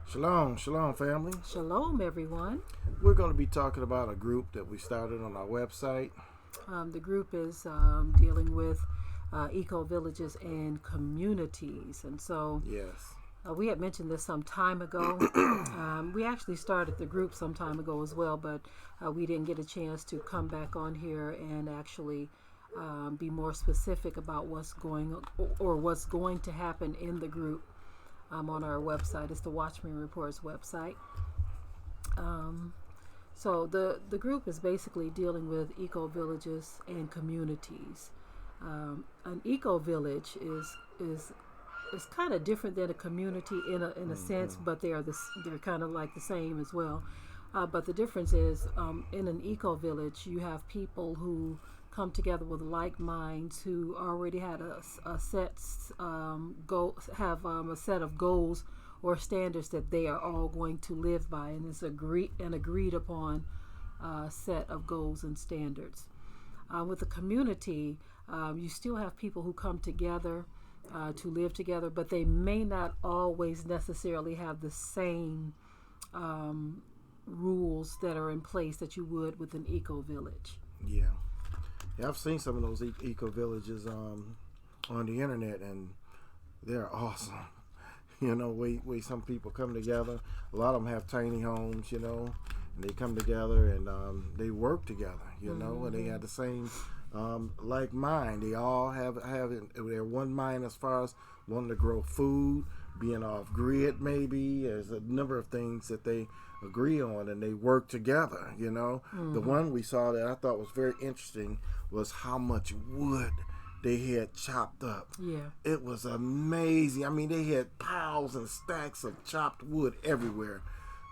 Shalom, shalom, family. Shalom, everyone. We're going to be talking about a group that we started on our website. The group is dealing with eco-villages and communities. And so Yes. we had mentioned this some time ago. We actually started the group some time ago as well, but we didn't get a chance to come back on here and actually be more specific about what's going to happen in the group on our website. It's the Watchman Report's website. So the group is basically dealing with eco-villages and communities. An eco-village is kind of different than a community in a sense, but they're kind of like the same as well. But the difference is in an eco-village, you have people who come together with like minds who already had a set of goals or standards that they are all going to live by, and it's agreed upon set of goals and standards. With the community, you still have people who come together to live together, but they may not always necessarily have the same rules that are in place that you would with an eco-village. Yeah, I've seen some of those eco-villages on the internet, and they're awesome. Way some people come together. A lot of them have tiny homes, and they come together and they work together, and they have the same like mind. They all have their one mind as far as wanting to grow food, being off grid maybe. There's a number of things that they agree on, and they work together, The one we saw that I thought was very interesting was how much wood they had chopped up. Yeah. It was amazing. I mean, they had piles and stacks of chopped wood everywhere.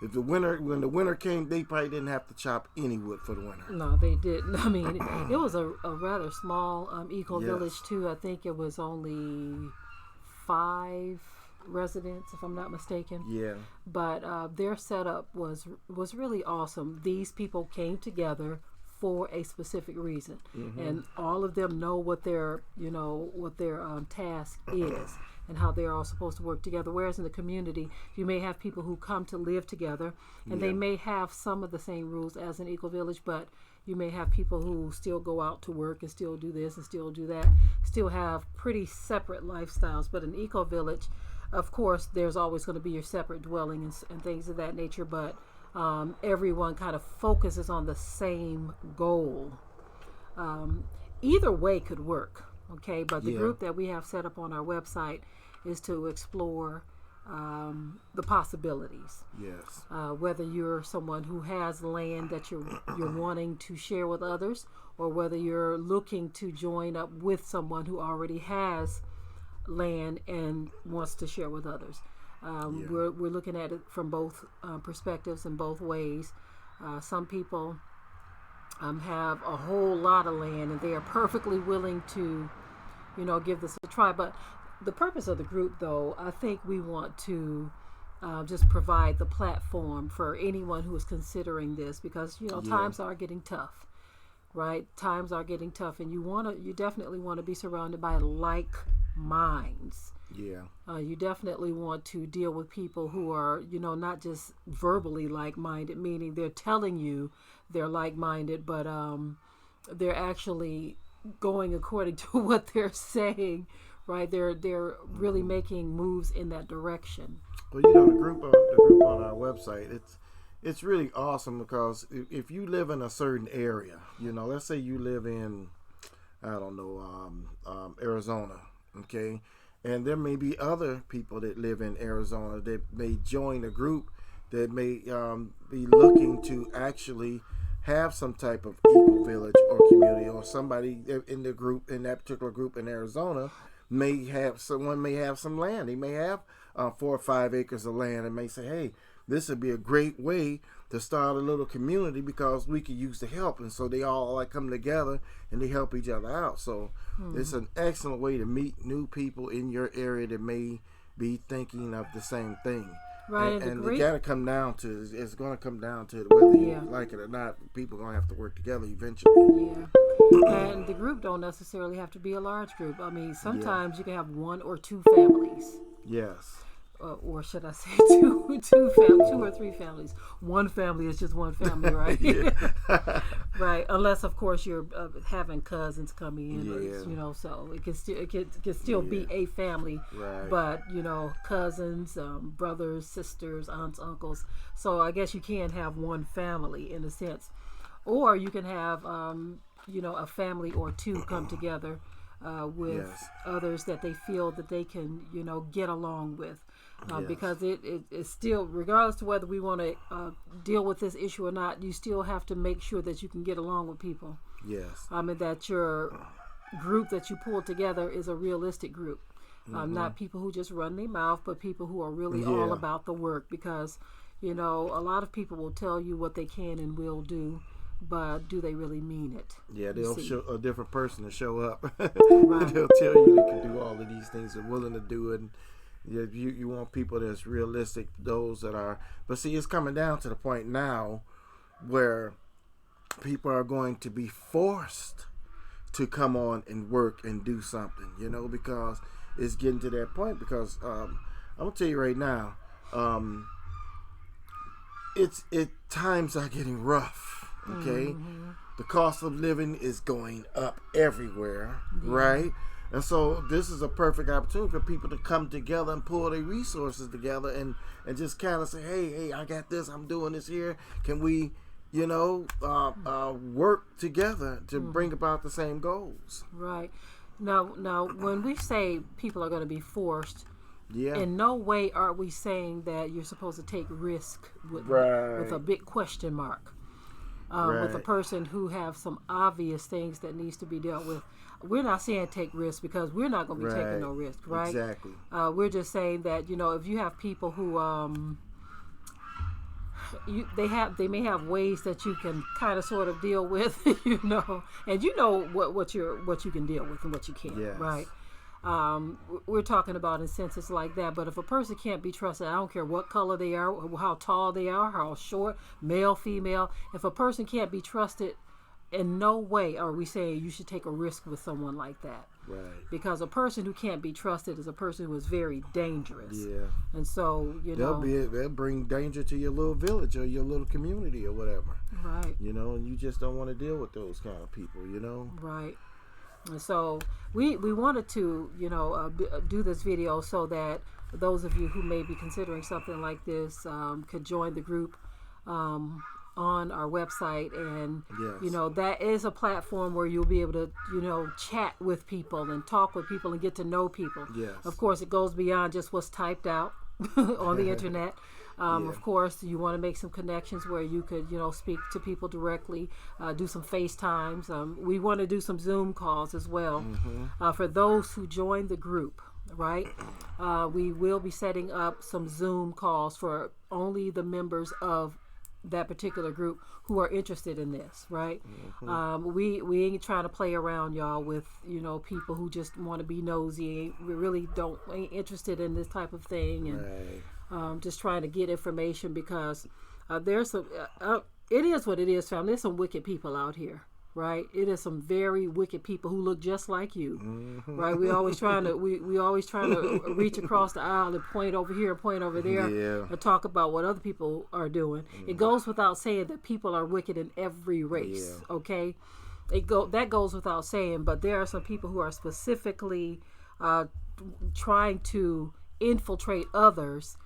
When the winter came, they probably didn't have to chop any wood for the winter. No, they didn't. I mean, it was a rather small eco-village too. I think it was only 5 residents, if I'm not mistaken. Yeah. But their setup was really awesome. These people came together for a specific reason, and all of them know what their task is and how they're all supposed to work together. Whereas in the community, you may have people who come to live together, and they may have some of the same rules as an eco-village, but you may have people who still go out to work and still do this and still do that, still have pretty separate lifestyles. But an eco-village, of course, there's always going to be your separate dwelling and things of that nature, but everyone kind of focuses on the same goal. Either way could work, okay? But the group that we have set up on our website is to explore the possibilities. Yes. Whether you're someone who has land that you're wanting to share with others, or whether you're looking to join up with someone who already has land and wants to share with others. We're looking at it from both perspectives and both ways. Some people have a whole lot of land, and they are perfectly willing to, give this a try. But the purpose of the group, though, I think we want to just provide the platform for anyone who is considering this, because times are getting tough, right? Times are getting tough, and you definitely want to be surrounded by like minds. Yeah. You definitely want to deal with people who are, not just verbally like-minded, meaning they're telling you they're like-minded, but they're actually going according to what they're saying, right? They're really making moves in that direction. Well, the group on our website, it's really awesome, because if you live in a certain area, let's say you live in, I don't know, Arizona, okay? And there may be other people that live in Arizona that may join a group that may be looking to actually have some type of eco-village or community, or somebody in the group, in that particular group in Arizona, may have some land. They may have 4 or 5 acres of land, and may say, hey, this would be a great way to start a little community, because we could use the help. And so they all come together and they help each other out. So it's an excellent way to meet new people in your area that may be thinking of the same thing. Right. And it got to come down to, it's going to come down to whether you like it or not. People are going to have to work together eventually. Yeah. And the group don't necessarily have to be a large group. I mean, sometimes you can have 1 or 2 families. Yes. or should I say two or three families. One family is just one family, right? Right. Unless, of course, you're having cousins coming in, or, so it can still be a family. Right. But cousins, brothers, sisters, aunts, uncles. So I guess you can have one family in a sense, or you can have a family or two come together with others that they feel that they can get along with. Because it's still, regardless of whether we want to deal with this issue or not, you still have to make sure that you can get along with people. Yes. And that your group that you pull together is a realistic group. Not people who just run their mouth, but people who are really all about the work. Because, a lot of people will tell you what they can and will do, but do they really mean it? Yeah, they'll show a different person to show up. Right. They'll tell you they can do all of these things and willing to do it. And you want people that's realistic, those that are. But see, it's coming down to the point now where people are going to be forced to come on and work and do something, because it's getting to that point. Because I'm gonna tell you right now, times are getting rough. Okay, the cost of living is going up everywhere, right? And so this is a perfect opportunity for people to come together and pull their resources together and just kind of say, hey, I got this, I'm doing this here. Can we, work together to bring about the same goals? Right. Now, when we say people are going to be forced, in no way are we saying that you're supposed to take risk with a big question mark. With a person who have some obvious things that needs to be dealt with. We're not saying take risks, because we're not going to be taking no risk, right? Exactly. We're just saying that, if you have people who they may have ways that you can kind of sort of deal with, and what you can deal with and what you can't, right? We're talking about in senses like that. But if a person can't be trusted, I don't care what color they are, how tall they are, how short, male, female. If a person can't be trusted, in no way are we saying you should take a risk with someone like that. Right. Because a person who can't be trusted is a person who is very dangerous. Yeah. And so, they'll bring danger to your little village or your little community or whatever. Right. And you just don't want to deal with those kind of people, Right. And so we wanted to, do this video so that those of you who may be considering something like this could join the group on our website. And, that is a platform where you'll be able to, chat with people and talk with people and get to know people. Yes. Of course, it goes beyond just what's typed out on the internet. Of course, you want to make some connections where you could, speak to people directly, do some FaceTimes. We want to do some Zoom calls as well for those who join the group, right? We will be setting up some Zoom calls for only the members of that particular group who are interested in this, right? We ain't trying to play around, y'all, with people who just want to be nosy. We really ain't interested in this type of thing, and just trying to get information, because there's some. It is what it is, fam. There's some wicked people out here, right? It is some very wicked people who look just like you, right? We always trying to reach across the aisle and point over here, point over there, and talk about what other people are doing. It goes without saying that people are wicked in every race. Okay, that goes without saying. But there are some people who are specifically trying to infiltrate others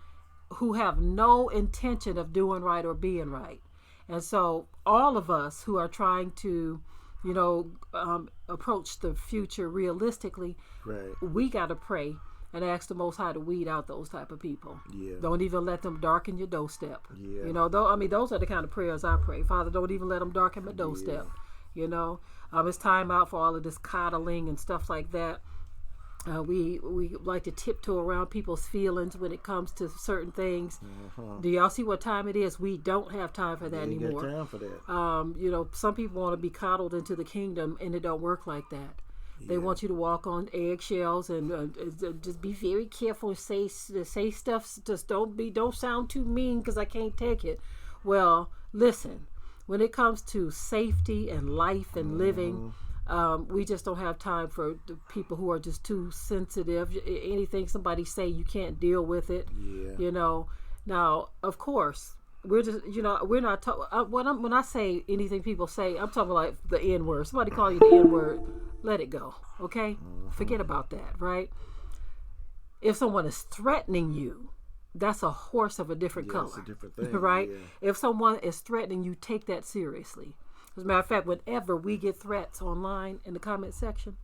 who have no intention of doing right or being right. And so all of us who are trying to, approach the future realistically, we got to pray and ask the Most High to weed out those type of people. Don't even let them darken your doorstep. Those are the kind of prayers I pray. Father, don't even let them darken my doorstep. It's time out for all of this coddling and stuff like that. We like to tiptoe around people's feelings when it comes to certain things. Do y'all see what time it is? We don't have time for that anymore. Got time for that. Some people want to be coddled into the kingdom, and it don't work like that. They want you to walk on eggshells and just be very careful and say stuff. Just don't sound too mean, because I can't take it. Well, listen, when it comes to safety and life and living, We just don't have time for the people who are just too sensitive. Anything somebody say, you can't deal with it. Yeah. You know. Now, of course, we're just, we're not talking. When I say anything people say, I'm talking like the N word. Somebody call you the N word, let it go. Okay, forget about that. Right? If someone is threatening you, that's a horse of a different color. It's a different thing, right? Yeah. If someone is threatening you, take that seriously. As a matter of fact, whenever we get threats online in the comment section,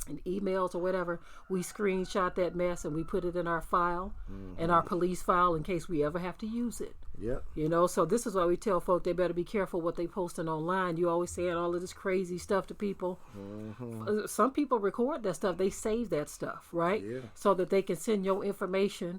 and emails or whatever, we screenshot that mess and we put it in our file, in our police file, in case we ever have to use it. Yep. So this is why we tell folk they better be careful what they posting online. You always saying all of this crazy stuff to people. Some people record that stuff. They save that stuff, right? Yeah. So that they can send your information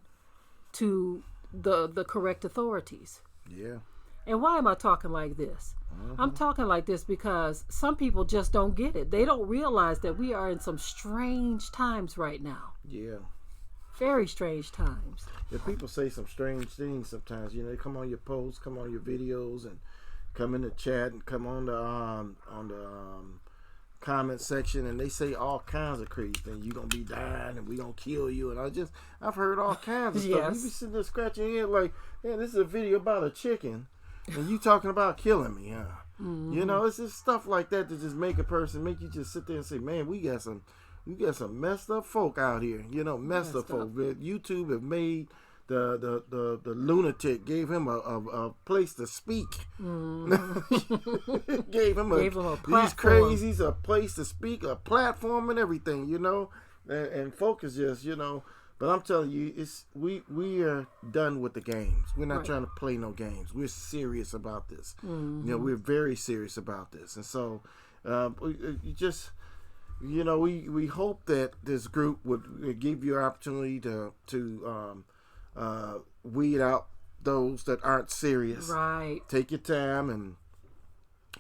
to the correct authorities. Yeah. And why am I talking like this? I'm talking like this because some people just don't get it. They don't realize that we are in some strange times right now. Yeah. Very strange times. Yeah, people say some strange things sometimes. They come on your posts, come on your videos, and come in the chat and come on the comment section, and they say all kinds of crazy things. You're gonna be dying, and we gonna kill you. And I've heard all kinds of stuff. Yes. You be sitting there scratching your head like, yeah, this is a video about a chicken. And you talking about killing me, huh? It's just stuff like that just make you just sit there and say, man, we got some messed up folk out here. Messed up folk. YouTube have made the lunatic, gave him a place to speak. gave him a platform. These crazies a place to speak, a platform and everything. And folk is just But I'm telling you, we are done with the games. We're not trying to play no games. We're serious about this. We're very serious about this. And so, we hope that this group would give you an opportunity to weed out those that aren't serious. Right. Take your time and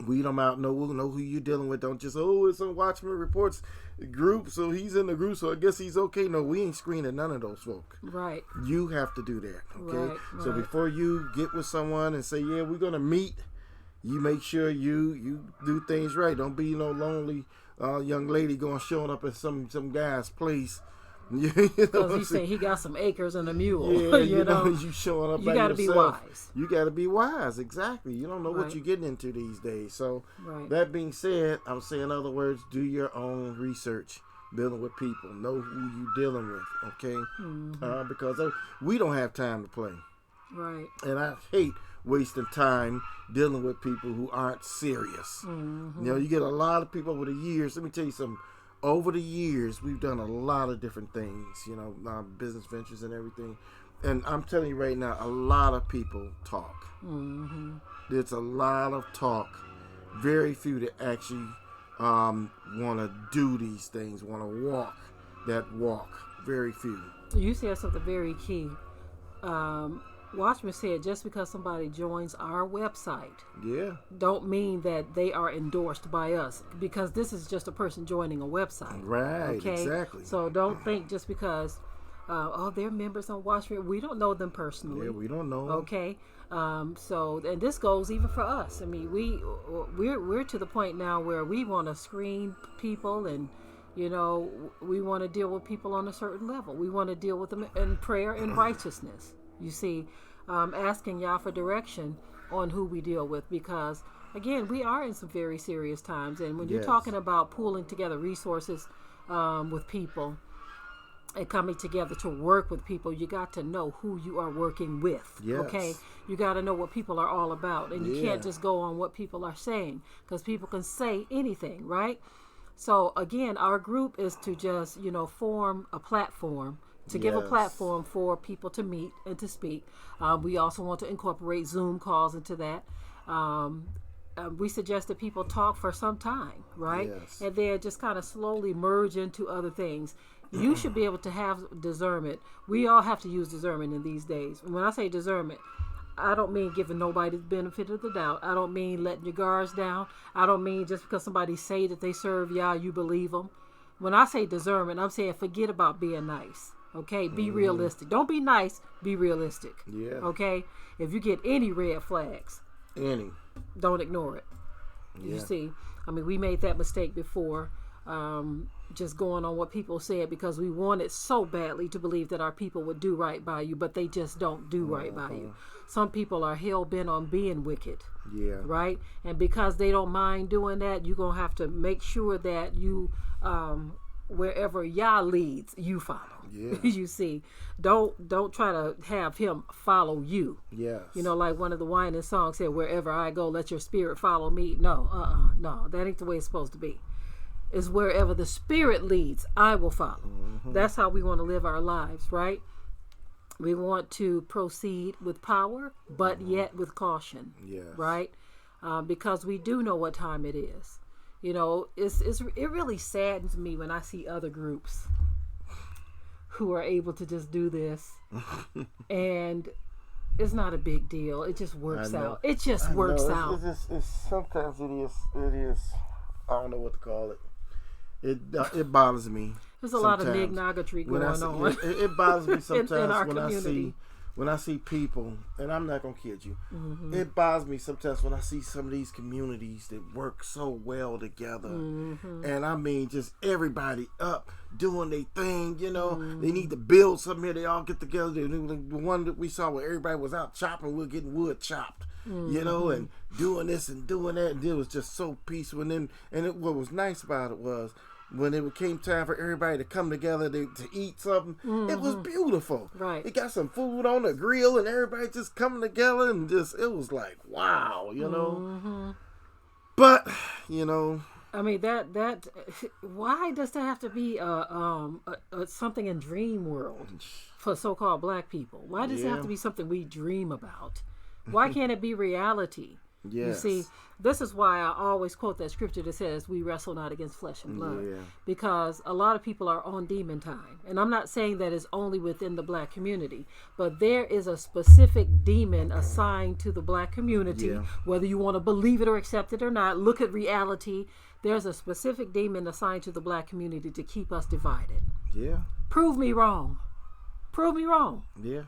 weed them out. Know who you're dealing with. Don't just, it's a Watchman Reports group, so he's in the group, so I guess he's okay. No, we ain't screening none of those folk. Right. You have to do that, okay? Right. So before you get with someone and say, yeah, we're going to meet, you make sure you do things right. Don't be no lonely young lady showing up at some guy's place. Because he said he got some acres and a mule. Yeah, you showing up. You got to be wise. You got to be wise. Exactly. You don't know what you're getting into these days. So that being said, I'm saying, in other words, do your own research dealing with people. Know who you dealing with. Okay, because we don't have time to play. Right. And I hate wasting time dealing with people who aren't serious. You get a lot of people over the years. Let me tell you something. Over the years, we've done a lot of different things, business ventures and everything. And I'm telling you right now, a lot of people talk. There's a lot of talk. Very few that actually want to do these things, want to walk that walk. Very few. You said something very key. Watchman said just because somebody joins our website don't mean that they are endorsed by us, because this is just a person joining a website. Right, okay? Exactly. So don't think just because they're members on Watchman, we don't know them personally. Yeah, we don't know them. Okay. So, and this goes even for us. I mean, we're to the point now where we want to screen people, and we want to deal with people on a certain level. We want to deal with them in prayer and righteousness. You see, asking y'all for direction on who we deal with, because again, we are in some very serious times. And when you're talking about pooling together resources with people and coming together to work with people, you got to know who you are working with. Yes. Okay, you got to know what people are all about, and you can't just go on what people are saying, because people can say anything, right? So again, our group is to just form a platform. To give a platform for people to meet and to speak. We also want to incorporate Zoom calls into that. We suggest that people talk for some time, right? Yes. And then just kind of slowly merge into other things. You should be able to have discernment. We all have to use discernment in these days. When I say discernment, I don't mean giving nobody the benefit of the doubt. I don't mean letting your guards down. I don't mean just because somebody say that they serve Yah, you believe them. When I say discernment, I'm saying forget about being nice. Okay, be realistic. Don't be nice, be realistic. Yeah. Okay? If you get any red flags, don't ignore it. Yeah. You see, I mean, we made that mistake before, just going on what people said because we wanted so badly to believe that our people would do right by you, but they just don't do right by you. Some people are hell-bent on being wicked. Yeah. Right? And because they don't mind doing that, you're going to have to make sure that you, wherever Yah leads, you follow. Yeah. You see, don't try to have him follow you. Yes. You know, like one of the whining songs said, wherever I go, let your spirit follow me. No, no, that ain't the way it's supposed to be. It's wherever the spirit leads, I will follow. Mm-hmm. That's how we want to live our lives, right? We want to proceed with power, but yet with caution. Yes. Right? Because we do know what time it is. You know, it really saddens me when I see other groups who are able to just do this, and it's not a big deal. It just works out. It just works out. Sometimes it is. I don't know what to call it. It bothers me. There's a lot of nig-noggatry going on. It bothers me sometimes in our when community. I see people, and I'm not gonna kid you. Mm-hmm. It bothers me sometimes when I see some of these communities that work so well together, and I mean just everybody up doing their thing. You know, they need to build something here. They all get together. The one that we saw where everybody was out chopping, we're getting wood chopped. You know, and doing this and doing that, and it was just so peaceful. And what was nice about it was when it came time for everybody to come together to eat something, it was beautiful. Right. It got some food on the grill, and everybody just coming together, and it was like, wow, you know. Mm-hmm. But, you know, I mean that why does that have to be something in dream world for so-called black people? Why does it have to be something we dream about? Why can't it be reality? Yes. You see, this is why I always quote that scripture that says we wrestle not against flesh and blood. Yeah. Because a lot of people are on demon time. And I'm not saying that it's only within the black community, but there is a specific demon assigned to the black community, whether you want to believe it or accept it or not. Look at reality. There's a specific demon assigned to the black community to keep us divided. Yeah. Prove me wrong. Prove me wrong. Yeah.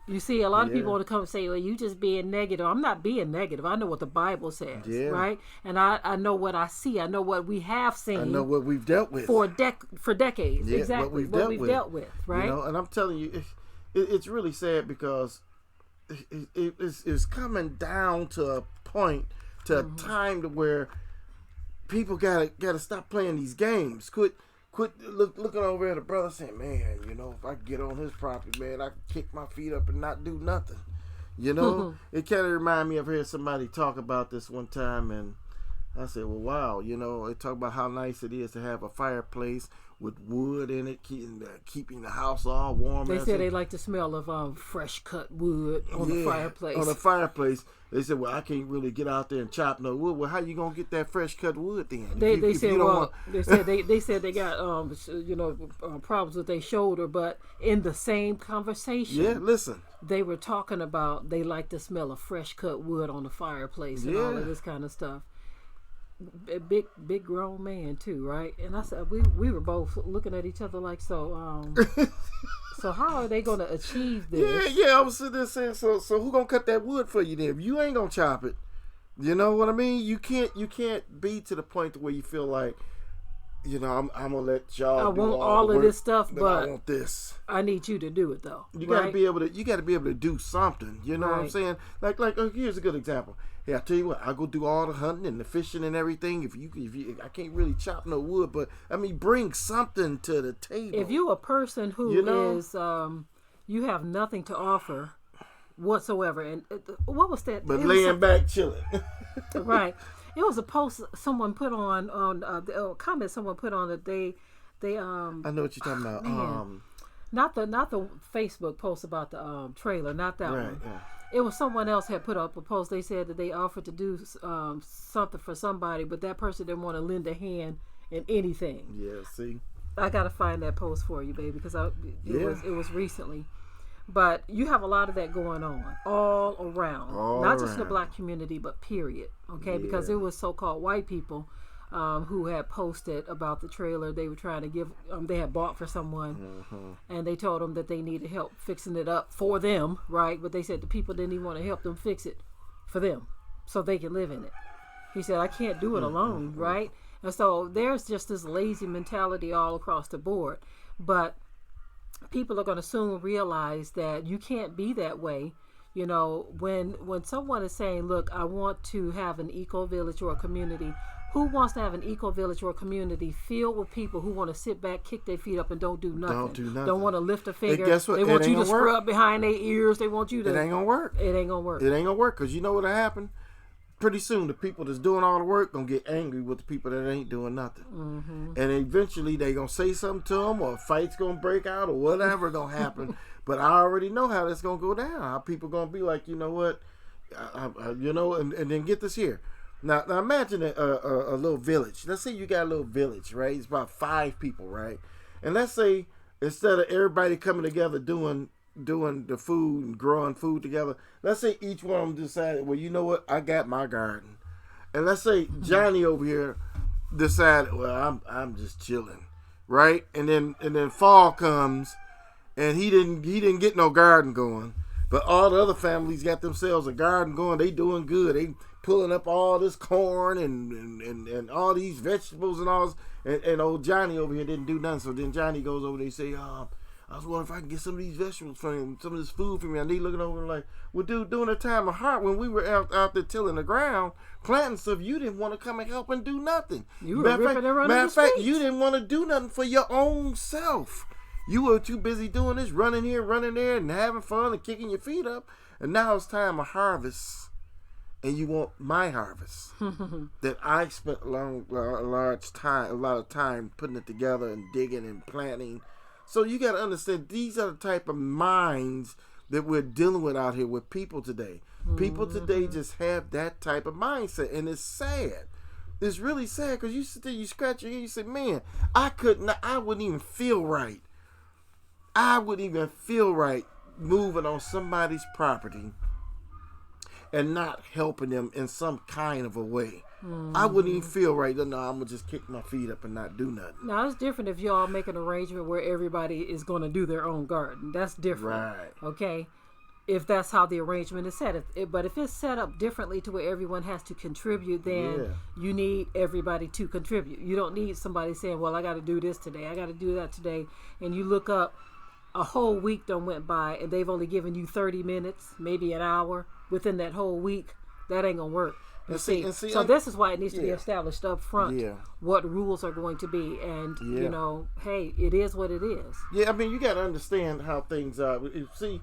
You see, a lot of people want to come and say, well, you just being negative. I'm not being negative. I know what the Bible says, right? And I know what I see. I know what we have seen. I know what we've dealt with. For decades. Yeah, exactly. What we've dealt with, right? You know, and I'm telling you, it's really sad because it's coming down to a point, to a time to where people gotta stop playing these games. Quit looking over at the brother saying, man, you know, if I get on his property, man, I can kick my feet up and not do nothing. You know, it kind of reminded me of hearing somebody talk about this one time, and I said, well, wow, you know, they talk about how nice it is to have a fireplace with wood in it, keeping the house all warm. They said they like the smell of fresh cut wood on the fireplace. On the fireplace. They said, well, I can't really get out there and chop no wood. Well, how you gonna get that fresh cut wood then? They said they got problems with their shoulder, but in the same conversation, they were talking about they like the smell of fresh cut wood on the fireplace and all of this kind of stuff. Big grown man too, right? And I said we were both looking at each other like, so how are they going to achieve this? I was sitting there saying, so who gonna cut that wood for you then? If you ain't gonna chop it, you know what I mean? You can't be to the point to where you feel like, you know, I'm gonna let y'all. I want all of this stuff, but I want this. I need you to do it though. You gotta be able to do something. You know what I'm saying? Like here's a good example. Yeah, I tell you what, I go do all the hunting and the fishing and everything. If you, I can't really chop no wood, but I mean, bring something to the table. If you a person who is, you have nothing to offer whatsoever, and what was that? But laying back chilling. Right. It was a post someone put on a comment someone put on that they I know what you're talking about. Not the Facebook post about the trailer, not that one. Yeah. It was someone else had put up a post. They said that they offered to do something for somebody, but that person didn't want to lend a hand in anything. Yeah, see, I gotta find that post for you, baby, because it was recently. But you have a lot of that going on all around, not just in the black community, but period. Okay, because it was so-called white people who had posted about the trailer they were trying to give. They had bought for someone, and they told them that they needed help fixing it up for them, right? But they said the people didn't even want to help them fix it for them, so they could live in it. He said, I can't do it alone, right? And so there's just this lazy mentality all across the board. But people are going to soon realize that you can't be that way. You know, when someone is saying, look, I want to have an eco-village or a community, who wants to have an eco-village or a community filled with people who want to sit back, kick their feet up, and don't do nothing? Don't want to lift a finger. And guess what? They want you to scrub behind their ears. They want you to... It ain't going to work. It ain't going to work. It ain't going to work, because you know what'll happen? Pretty soon, the people that's doing all the work going to get angry with the people that ain't doing nothing. Mm-hmm. And eventually, they going to say something to them, or a fight's going to break out, or whatever going to happen. But I already know how that's going to go down. How people going to be like, you know what? And then get this here. Now imagine a little village. Let's say you got a little village, right? It's about 5 people, right? And let's say instead of everybody coming together doing the food and growing food together, let's say each one of them decided, well, you know what? I got my garden. And let's say Johnny over here decided, well, I'm just chilling, right? And then fall comes, and he didn't get no garden going. But all the other families got themselves a garden going. They doing good. They pulling up all this corn and all these vegetables and all this. And old Johnny over here didn't do nothing. So then Johnny goes over there and say, I was wondering if I can get some of these vegetables from him, some of this food from me. And they looking over and like, well, dude, during the time of heart when we were out there tilling the ground, planting stuff, you didn't want to come and help and do nothing. You were ripping and running the streets. Matter of fact, you didn't want to do nothing for your own self. You were too busy doing this, running here, running there, and having fun and kicking your feet up. And now it's time of harvest. And you want my harvest that I spent a lot of time putting it together and digging and planting. So you got to understand, these are the type of minds that we're dealing with out here with people today. People today just have that type of mindset, and it's sad. It's really sad, because you sit there, you scratch your head, you say, man, I wouldn't even feel right. I wouldn't even feel right moving on somebody's property and not helping them in some kind of a way. I wouldn't even feel right. No, I'm going to just kick my feet up and not do nothing. Now, it's different if y'all make an arrangement where everybody is going to do their own garden. That's different. Right. Okay? If that's how the arrangement is set. But if it's set up differently to where everyone has to contribute, then you need everybody to contribute. You don't need somebody saying, well, I got to do this today. I got to do that today. And you look up, a whole week done went by, and they've only given you 30 minutes, maybe an hour within that whole week. That ain't going to work. So this is why it needs to be established up front what rules are going to be. And, you know, hey, it is what it is. Yeah, I mean, you got to understand how things are. See,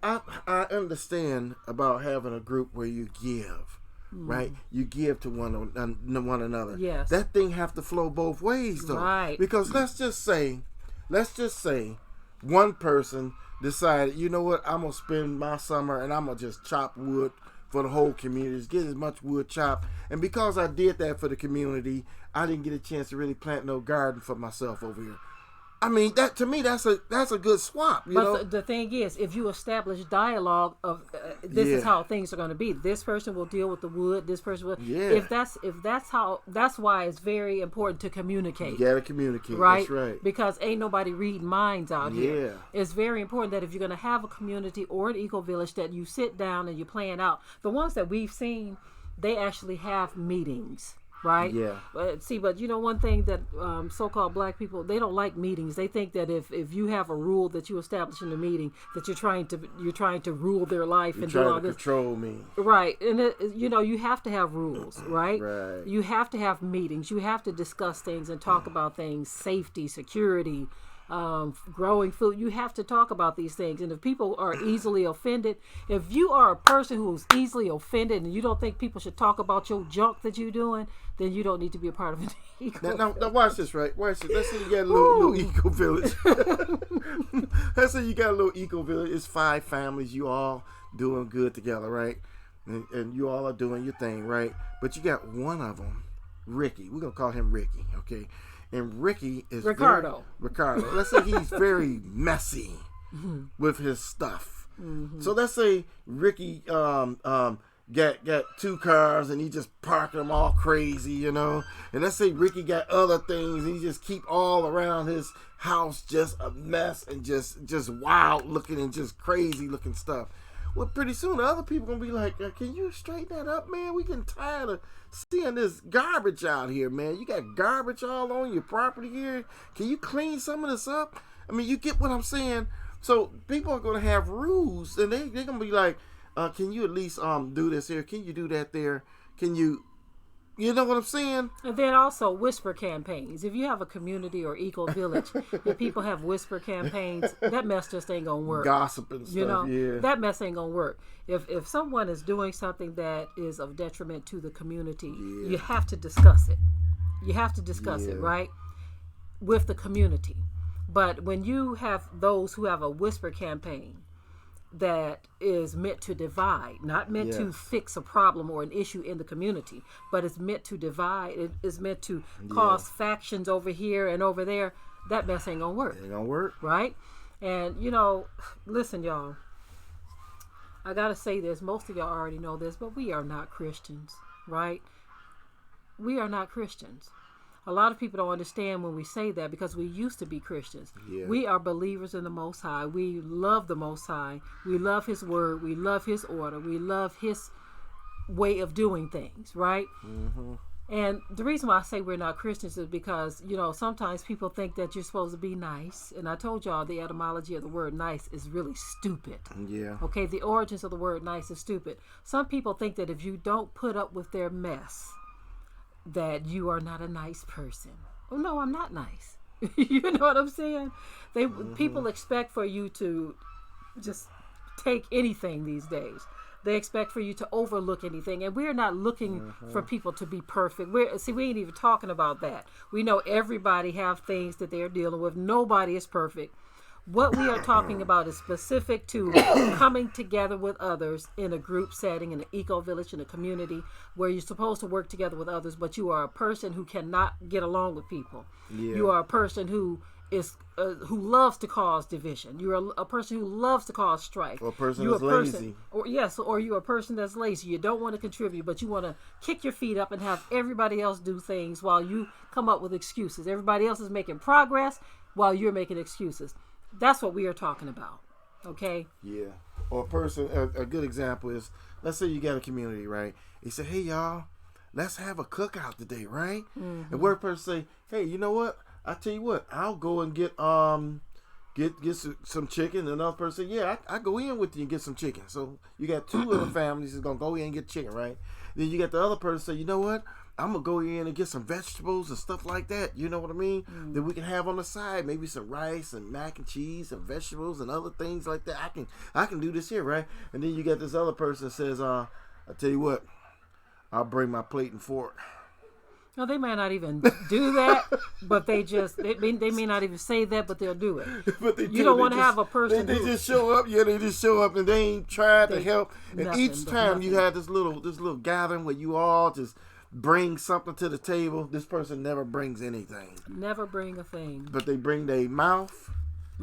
I understand about having a group where you give, right? You give to one another. Yes. That thing have to flow both ways, though. Right. Because let's just say one person decided, you know what, I'm going to spend my summer and I'm going to just chop wood for the whole community, just get as much wood chopped. And because I did that for the community, I didn't get a chance to really plant no garden for myself over here. I mean, that to me, that's a good swap. You know? The thing is, if you establish dialogue of this is how things are going to be. This person will deal with the wood. This person will. Yeah. That's why it's very important to communicate. You got to communicate. Right? That's right. Because ain't nobody reading minds out here. Yeah. It's very important that if you're going to have a community or an eco-village, that you sit down and you plan out. The ones that we've seen, they actually have meetings. Right? Yeah. But you know, one thing that so-called black people, they don't like meetings. They think that if you have a rule that you establish in the meeting, that you're trying to rule their life and do all this. Control me. Right. And you know, you have to have rules, right? Right. You have to have meetings. You have to discuss things and talk about things, safety, security, growing food. You have to talk about these things. And if people are easily offended, if you are a person who's easily offended and you don't think people should talk about your junk that you're doing, then you don't need to be a part of an eco. Now watch this, right? Watch this. Let's say you got a little eco-village. Let's say you got a little eco-village. It's 5 families. You all doing good together, right? And you all are doing your thing, right? But you got one of them, Ricky. We're going to call him Ricky, okay? And Ricky is Ricardo. Let's say he's very messy with his stuff. Mm-hmm. So let's say Ricky got 2 cars and he just parking them all crazy, you know. And let's say Ricky got other things and he just keep all around his house just a mess and just wild looking and just crazy looking stuff. Well, pretty soon the other people gonna be like, "Can you straighten that up, man? We getting tired of seeing this garbage out here, man. You got garbage all on your property here. Can you clean some of this up?" I mean, you get what I'm saying. So people are gonna have rules, and they're gonna be like, "Can you at least do this here? Can you do that there? Can you?" You know what I'm saying? And then also whisper campaigns. If you have a community or EcoVillage and people have whisper campaigns, that mess just ain't gonna work. Gossip and stuff, that mess ain't gonna work. If someone is doing something that is of detriment to the community, you have to discuss it. You have to discuss it, right? With the community. But when you have those who have a whisper campaign that is meant to divide, not meant to fix a problem or an issue in the community, but it's meant to divide. It is meant to cause factions over here and over there. That mess ain't gonna work. Ain't gonna work. Right? And, listen, y'all. I gotta say this. Most of y'all already know this, but we are not Christians, right? We are not Christians. A lot of people don't understand when we say that because we used to be Christians. Yeah. We are believers in the Most High. We love the Most High. We love His Word. We love His order. We love His way of doing things, right? Mm-hmm. And the reason why I say we're not Christians is because, sometimes people think that you're supposed to be nice. And I told y'all the etymology of the word nice is really stupid. Yeah. Okay, the origins of the word nice is stupid. Some people think that if you don't put up with their mess, that you are not a nice person. Oh no, I'm not nice. You know what I'm saying? People expect for you to just take anything these days. They expect for you to overlook anything, and we're not looking for people to be perfect. We ain't even talking about that. We know everybody have things that they're dealing with. Nobody is perfect. What we are talking about is specific to coming together with others in a group setting, in an eco-village, in a community where you're supposed to work together with others, but you are a person who cannot get along with people. Yeah. You are a person who loves to cause division. You're a person who loves to cause strife. Or a person that's lazy. Or you're a person that's lazy. You don't want to contribute, but you want to kick your feet up and have everybody else do things while you come up with excuses. Everybody else is making progress while you're making excuses. That's what we are talking about, okay? Yeah. Or a good example is, let's say you got a community, right? They say, "Hey, y'all, let's have a cookout today, right?" Mm-hmm. And one person say, "Hey, you know what? I tell you what, I'll go and get some chicken." And another person say, "Yeah, I go in with you and get some chicken." So you got two of the families that's going to go in and get chicken, right? Then you got the other person say, "You know what? I'm going to go in and get some vegetables and stuff like that." You know what I mean? Mm. That we can have on the side, maybe some rice and mac and cheese and vegetables and other things like that. I can do this here, right? And then you got this other person that says, "I tell you what, I'll bring my plate and fork." No, they may not even do that, but they may not even say that, but they'll do it. But you don't want to have a person they just show up. Yeah, they just show up and they ain't tried to help. And each time you have this little gathering where you all just bring something to the table, this person never brings anything. Never bring a thing. But they bring their mouth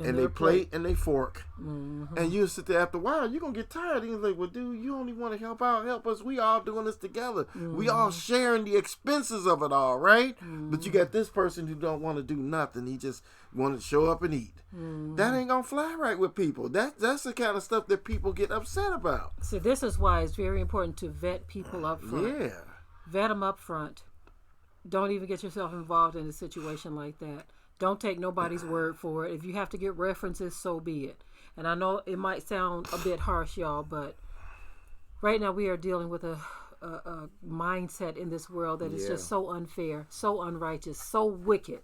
and their plate and their fork. Mm-hmm. And you sit there after a while, you're going to get tired. And you're like, "Well, dude, you only want to help us. We all doing this together. Mm-hmm. We all sharing the expenses of it all, right?" Mm-hmm. But you got this person who don't want to do nothing. He just want to show up and eat. Mm-hmm. That ain't going to fly right with people. That's the kind of stuff that people get upset about. So this is why it's very important to vet people up front. Yeah. Vet them up front. Don't even get yourself involved in a situation like that. Don't take nobody's word for it. If you have to get references, so be it. And I know it might sound a bit harsh, y'all, but right now we are dealing with a mindset in this world that is just so unfair, so unrighteous, so wicked.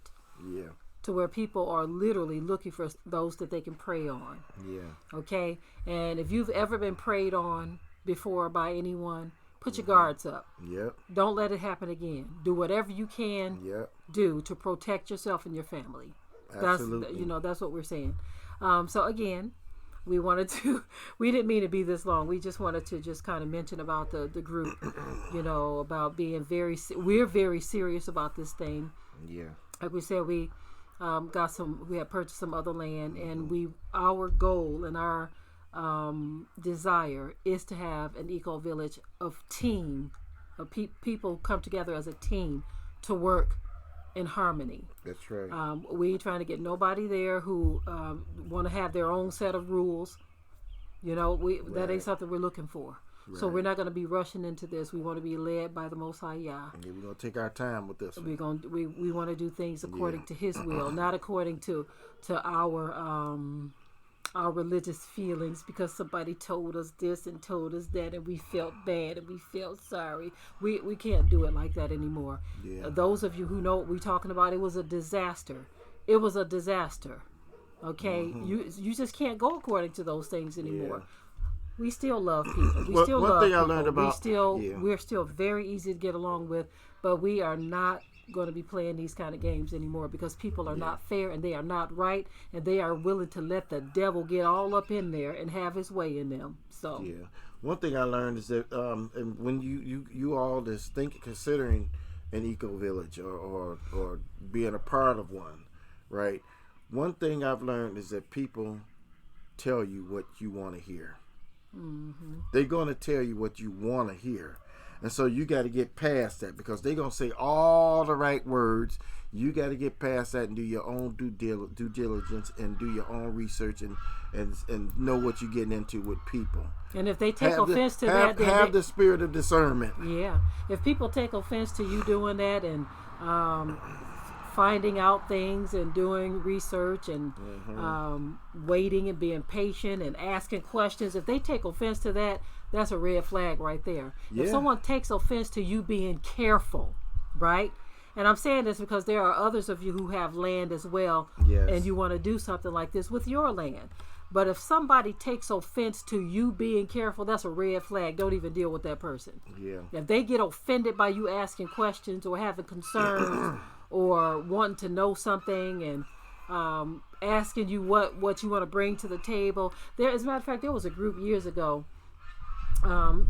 Yeah. To where people are literally looking for those that they can prey on. Yeah. Okay? And if you've ever been preyed on before by anyone, put your guards up. Yep. Don't let it happen again. Do whatever you can do to protect yourself and your family. Absolutely. That's what we're saying. So again, we didn't mean to be this long. We just wanted to just kind of mention about the group, about being we're very serious about this thing. Yeah. Like we said, we had purchased some other land, and our goal and our desire is to have an eco-village of people come together as a team to work in harmony. That's right. We ain't trying to get nobody there who want to have their own set of rules. That ain't something we're looking for. Right. So we're not going to be rushing into this. We want to be led by the Most High Yah. Yeah, we're going to take our time with this. We want to do things according to His will, not according to our religious feelings, because somebody told us this and told us that, and we felt bad and we felt sorry. We can't do it like that anymore. Yeah. Those of you who know what we're talking about, it was a disaster. It was a disaster. Okay, you just can't go according to those things anymore. Yeah. We still love people. We still love people. I learned about, we're still very easy to get along with, but we are not going to be playing these kind of games anymore, because people are not fair and they are not right, and they are willing to let the devil get all up in there and have his way in them. So one thing I learned is that and when you all just considering an EcoVillage or being a part of one, right? One thing I've learned is that people tell you what you want to hear. Mm-hmm. They're going to tell you what you want to hear. And so you got to get past that, because they're going to say all the right words. You got to get past that and do your own due diligence and do your own research and know what you're getting into with people. And if they take offense to that, then have the spirit of discernment. Yeah. If people take offense to you doing that and finding out things and doing research and waiting and being patient and asking questions, if they take offense to that, that's a red flag right there. Yeah. If someone takes offense to you being careful, right? And I'm saying this because there are others of you who have land as well, and you want to do something like this with your land. But if somebody takes offense to you being careful, that's a red flag. Don't even deal with that person. Yeah. If they get offended by you asking questions or having concerns or wanting to know something and asking you what you want to bring to the table. As a matter of fact, there was a group years ago,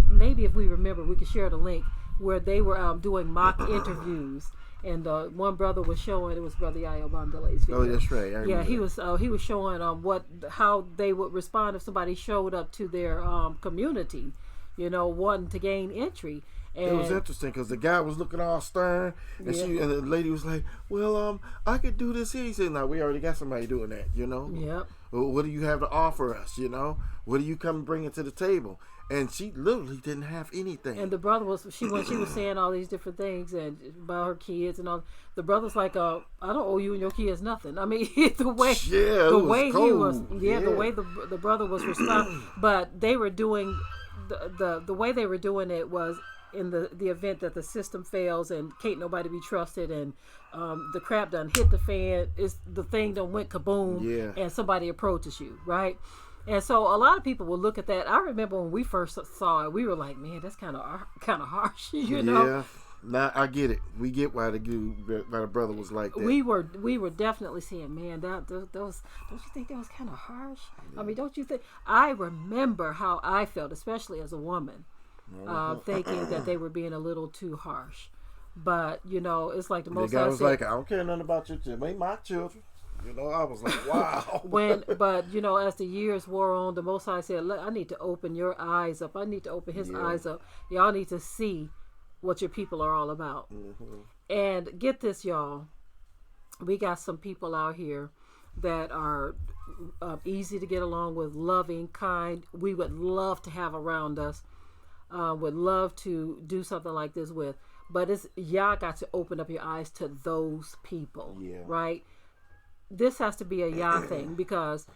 maybe if we remember, we could share the link, where they were doing mock interviews. And one brother was showing, it was Brother Yayo Bandele's video. Oh, that's right. He was showing how they would respond if somebody showed up to their community, wanting to gain entry. And it was interesting because the guy was looking all stern, and and the lady was like, "Well, I could do this here." He said, "No, we already got somebody doing that, Yep. What do you have to offer us? What do you come bringing to the table?" And she literally didn't have anything. And the brother when she was saying all these different things and about her kids and all, the brother's like, "I don't owe you and your kids nothing." I mean, the way the brother was responding, but they were doing the way they were doing it was in the event that the system fails and can't nobody be trusted and the crap done hit the fan, the thing done went kaboom, and somebody approaches you, right? And so a lot of people will look at that. I remember when we first saw it, we were like, "Man, that's kind of harsh," Yeah, now I get it. We get why the brother was like that. We were definitely saying, "Man, those don't you think that was kind of harsh?" Yeah. I mean, don't you think? I remember how I felt, especially as a woman, thinking that they were being a little too harsh. But it's like the most. The guy was like, "I don't care nothing about your children. They my children." I was like, wow. As the years wore on, the Most High said, "I need to open your eyes up. I need to open his eyes up. Y'all need to see what your people are all about." Mm-hmm. And get this, y'all. We got some people out here that are easy to get along with, loving, kind. We would love to have around us. Would love to do something like this with. But y'all got to open up your eyes to those people, right? This has to be a Yah thing, because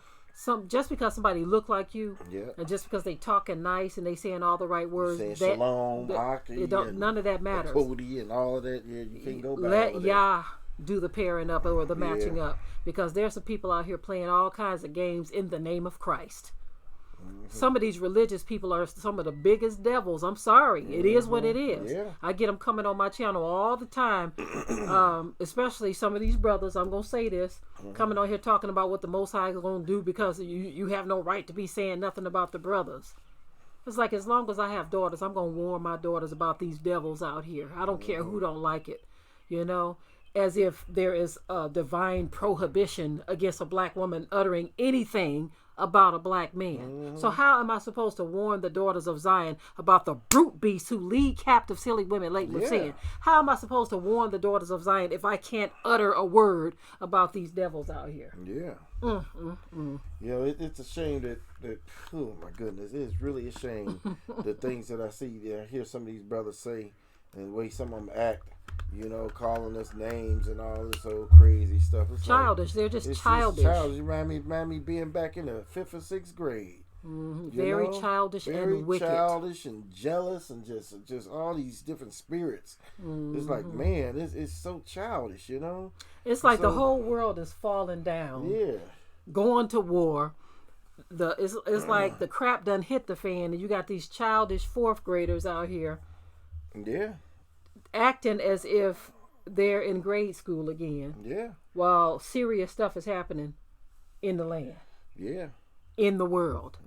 just because somebody look like you, and just because they talking nice and they saying all the right words, shalom, none of that matters. Cody and all of that, you can't go back. Let Yah do the pairing up or the matching up, because there's some people out here playing all kinds of games in the name of Christ. Mm-hmm. Some of these religious people are some of the biggest devils. I'm sorry. It is what it is. Yeah. I get them coming on my channel all the time, especially some of these brothers. I'm going to say this, coming on here talking about what the Most High is going to do because you have no right to be saying nothing about the brothers. It's like, as long as I have daughters, I'm going to warn my daughters about these devils out here. I don't care who don't like it. as if there is a divine prohibition against a black woman uttering anything about a black man. So how am I supposed to warn the daughters of Zion about the brute beasts who lead captive silly women like we're saying? How am I supposed to warn the daughters of Zion if I can't utter a word about these devils out here? Yeah. It's a shame that oh my goodness, it's really a shame the things that I hear some of these brothers say and the way some of them act, calling us names and all this old crazy stuff. It's childish. They're just childish. Childish. You remind me being back in the 5th or 6th grade. Very childish and wicked. Very childish and jealous and just all these different spirits. It's like, man, it's so childish, It's like the whole world is falling down. Yeah. Going to war. It's like the crap done hit the fan, and you got these childish 4th graders out here. Yeah. Acting as if they're in grade school again. Yeah. While serious stuff is happening in the land. Yeah. In the world.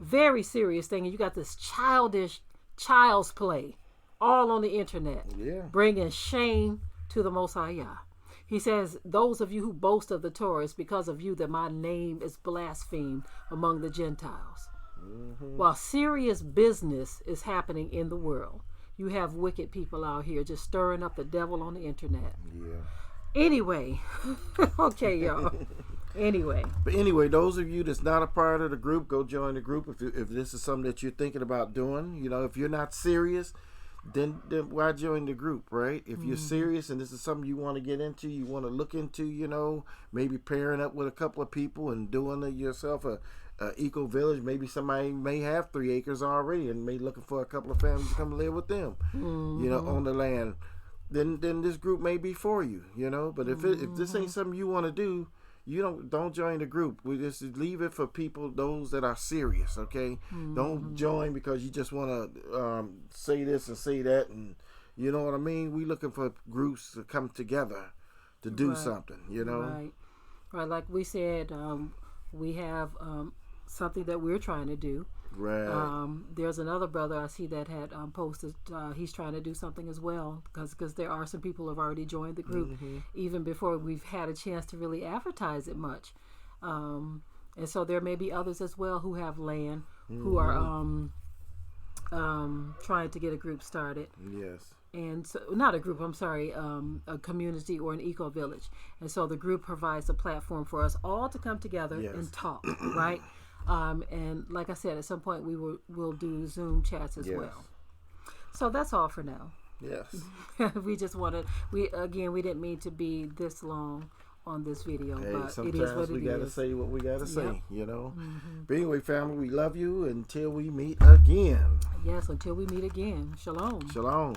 Very serious thing. And you got this child's play all on the internet. Yeah. Bringing shame to the Most High Yah. He says, those of you who boast of the Torah, it's because of you that my name is blasphemed among the Gentiles. While serious business is happening in the world, you have wicked people out here just stirring up the devil on the internet. Yeah. Anyway. Okay, y'all. But anyway, those of you that's not a part of the group, go join the group. If this is something that you're thinking about doing, if you're not serious, then why join the group, right? If you're serious and this is something you want to get into, you want to look into, maybe pairing up with a couple of people and doing it yourself, a EcoVillage. Maybe somebody may have 3 acres already and may looking for a couple of families to come live with them, on the land. Then this group may be for you, But if this ain't something you want to do, you don't join the group. We just leave it for people, those that are serious, okay? Don't join because you just want to say this and say that, and you know what I mean? We looking for groups to come together to do something, Right. Like we said, we have something that we're trying to do. Right. There's another brother I see that had posted. He's trying to do something as well because there are some people who have already joined the group even before we've had a chance to really advertise it much. And so there may be others as well who have land who are trying to get a group started. Yes. And so, not a group, I'm sorry, a community or an eco-village. And so the group provides a platform for us all to come together and talk, right? And like I said, at some point we'll do Zoom chats as well. So that's all for now. Yes. We just wanted, we didn't mean to be this long on this video, but it is what it is. We gotta say what we gotta say, But anyway, family, we love you until we meet again. Yes, until we meet again. Shalom. Shalom.